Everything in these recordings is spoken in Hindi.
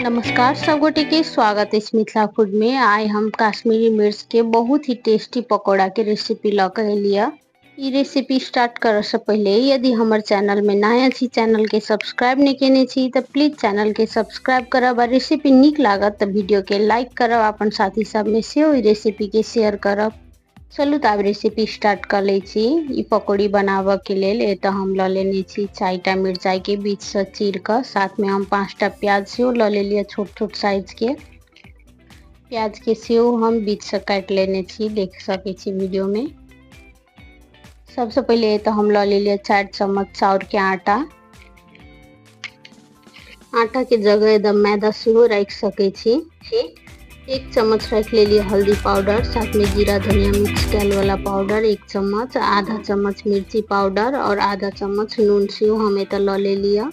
नमस्कार सब गोटे के स्वागत है मिथिला फूड में। आए हम कश्मीरी मिर्च के बहुत ही टेस्टी पकौड़ा के रेसिपी लगे लिया। ये रेसिपी स्टार्ट करे से पहले यदि हमारे चैनल में नया छी चैनल के सब्सक्राइब नहीं केने छी तो प्लीज चैनल के सब्सक्राइब करब। रेसिपी निक लागत तो वीडियो के लाइक करब, अपन साथी सब में से रेसिपी के शेयर करब। चलू तो अब रेसिपी स्टार्ट कर ले छी। ई पकौड़ी बनावे के लेल एतऽ हम ल लेने छी 4टा मिर्चाई के बीच से चीर कर, साथ में हम 5टा प्याज सेहो ल लेलिए छोट छोट साइज के। प्याज के सेहो हम बीच से काट लेने छी, देख सके छी वीडियो में। सबसे पहले एतऽ हम ल लेलिए 4 चम्मच चाउर के आटा। आटा के जगह एकदम मैदा सेहो रख सके छी। 1 चम्मच रख लेलिए हल्दी पाउडर, साथ में जीरा धनिया मिक्स कैल वाला पाउडर 1 चम्मच, आधा चम्मच मिर्ची पाउडर और आधा चम्मच नून सेहो हम एतऽ ल लेलिए।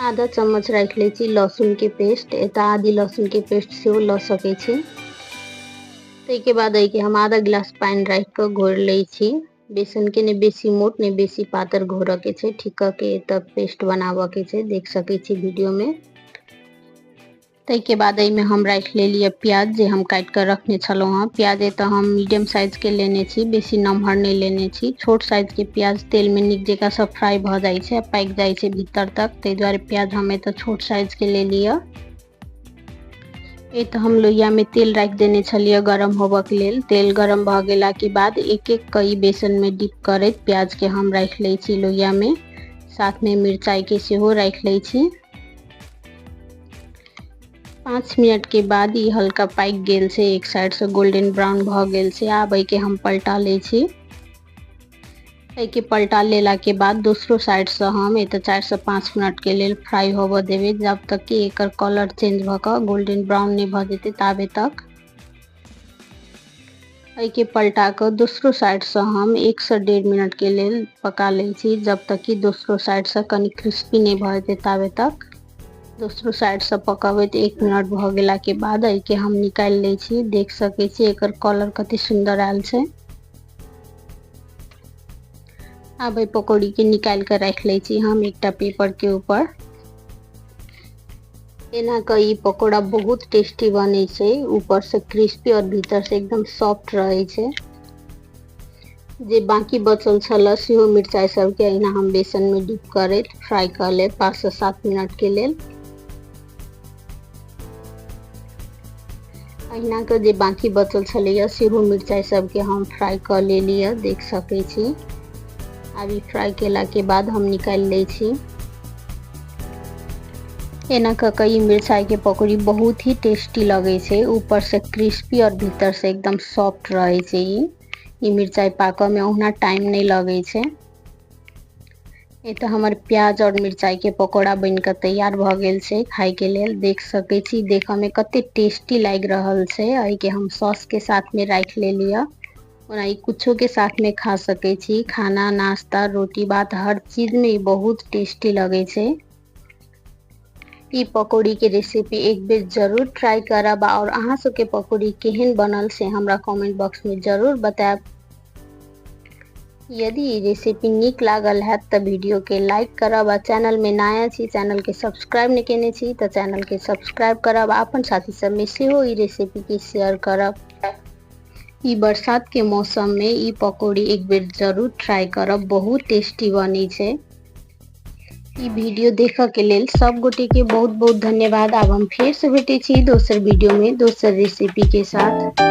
आधा चम्मच रख ले छी लहसुन के पेस्ट, एतऽ आधी लहसुन के पेस्ट सेहो ल सके छी। ताहि के बाद के हम आधा गिलास पानी रख के घोर ले छी। बेसन के ने बेसी मोट ने बेसी पातर घोर के छै, ठीक के एतऽ पेस्ट बनावे के छै, देख सके छी वीडियो में। ताहि के बाद में हम रख लेलिए प्याज जे हम काट कर रखने छलौ हां। प्याज एतऽ हम मीडियम साइज के लेने छी, बेसी नमहर नहीं लेने छी। छोट साइज के प्याज तेल में निक जका सब फ्राई भ जाय छै, पाक जाय छै भीतर तक, ताहि द्वारे प्याज हम एतऽ छोट साइज के ले लिया। एतऽ हम लोहिया में तेल रख देने छलिए गरम होबे के लेल। तेल गरम भ गेला के बाद एक एक कई बेसन में डिप करैत प्याज के हम रख ले छी लोहिया में, साथ में मिर्चाई के सेहो रख ले छी। 5 मिनट के बाद ये हल्का पाक गेल से, एक साइड से गोल्डन ब्राउन भ गेल से। आब के हम पलटा ले छी। के पलटा लेला के बाद दूसरो साइड से हम एतऽ 4 से 5 मिनट के लेल फ्राई होबे देबे, जब तक कि एकर कलर चेंज भ के गोल्डन ब्राउन नहीं भ जेते ताबे तक। के पलटा के दूसरो साइड से हम 1 से 1.5 मिनट के लेल पका ले छी, जब तक कि दूसरो साइड से कनी क्रिस्पी नहीं भ जेते ताबे तक। दूसरो साइड से पकाबे 1 मिनट भ गेला के बाद के हम निकाल ले छी। देख सके छी एकर कलर कते सुंदर आयल छै। अब पकौड़ी के निकाल कर रख ले छी हम एकटा पेपर के ऊपर। एना के ई पकौड़ा बहुत टेस्टी बने छै, ऊपर से क्रिस्पी और भीतर से एकदम सॉफ्ट रहे छै। जे बाकी बचल छल सेहो मिर्चाई सब के एना हम बेसन में डिप करैत फ्राई कर ले 5 से 7 मिनट के लेल। अहिना के जे बाकी बचल छलैया सेहो मिर्चाई सब के हम फ्राई कर ले लिया, देख सके छी। अभी फ्राई केला के बाद हम निकाल ले छी। एना के कई मिर्चाई के पकौड़ी बहुत ही टेस्टी लगे छै, ऊपर से क्रिस्पी और भीतर से एकदम सॉफ्ट रहे छै। ई मिर्चाई पाके में ओना टाइम नहीं लगे छै। एतऽ हमर प्याज और मिर्चाई के पकौड़ा बन के तैयार भ गेल छै खाए के लेल, देख सके छी। देखे में कते टेस्टी लाग रहल छै। आई के हम सॉस के साथ में रख ले लिया। ओना ई कुछो के साथ में खा सके छी, खाना नाश्ता रोटी भात हर चीज में ई बहुत टेस्टी लगे छै। ई पकौड़ी के रेसिपी एक बेर जरूर ट्राई करब और अहाँ सब के पकौड़ी केहन बनल से हमरा कमेंट बॉक्स में जरूर बताएब। यदि ये रेसिपी निक लागल है तो वीडियो के लाइक करब, आ चैनल में नया छी चैनल के सब्सक्राइब नहीं केने छी तो चैनल के सब्सक्राइब करब, अपन साथी सब में सेहो ई रेसिपी के शेयर करब। ई बरसात के मौसम में ई पकौड़ी एक बेर जरूर ट्राई करब, बहुत टेस्टी बनी छै। ई वीडियो देखा के लेल सब गोटे के बहुत बहुत धन्यवाद। अब हम फिर से भेटे छी दोसर वीडियो में दोसर रेसिपी के साथ।